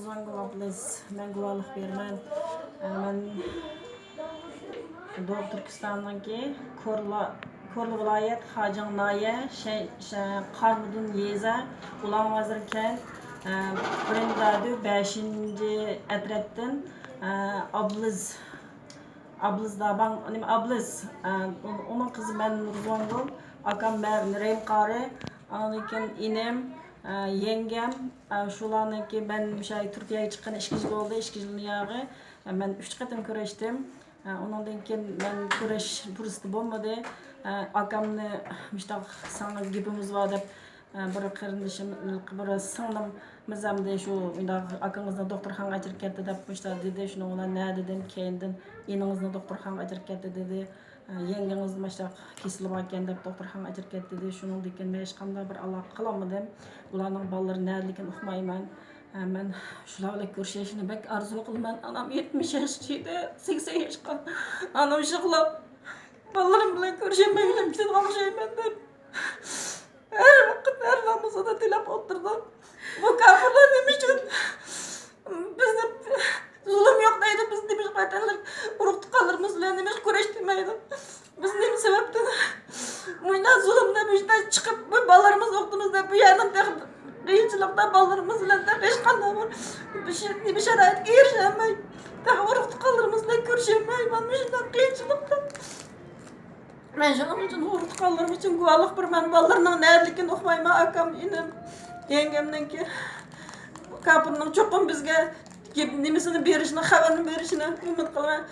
Rızvan Gulablis, ben guvalık bermen. Ben Doğu Türkistan'dan ki Korlu vilayet Hacın Naye, Karmudun Yeza, Ulan Vazirken, Brendadü 5. Etrettin, Ablız da ben Ablız, onun kızı ben Rızvan Gul, akam ben Reym Kare, anıken inem, yengem, şulanı ki ben Türkiye'ye çıkan 2 yıl oldu, 2 yılın yağı, ben 3 katım küreştim. Ondan keyin ben kurash fırsatı bo'lmadi. Akamni müştaq sana gibimiz var deb bir qarindishim bir singlim mizamda shu akangizni doktorxonaga ajirib ketdi deb müştaq dedi. Shuni ular ne dedim keyindan eningizni doktorxonaga ajirib ketdi dedi. Yengengiz müştaq kesilib ekan deb doktorxonaga ajirib ketdi dedi. Shuningdek men hech qanday bir aloqa qilolmadim. Ularning bolalari neligini uqmayman. Ben şularla görüşüşünü bek arzu kılman. Anam 70 yaşıydı, 80 yaşında. Anam şıkla. Ballarım bile görüşemeyelim, gidip alışayım benden. Her vakit, her namazda da dilep oturdum. Bu kapılar demiştin. Bizde zulüm yok neydi, biz demiş vatanlar uruktu kalırımız bile demiş, güreştirmeydi. Biz ne sebepten? Muyda zulüm demişler, çıkıp bu ballarımız oktumuz da bu yerden takıp kıyıcılıkta ballarımız ile de beş kanlı var. Bir şerayet girişemey. Daha uruktu kalırımızla görüşemey. Ben müşter kıyıcılıkta. Ben şunun için uruktu kalırım için guvalık bir ben ballarının nerlikini okumayma akam inem. Yengemden ki kapının çokum bizge nimisini berişine, havanın berişine ümit kılmayın.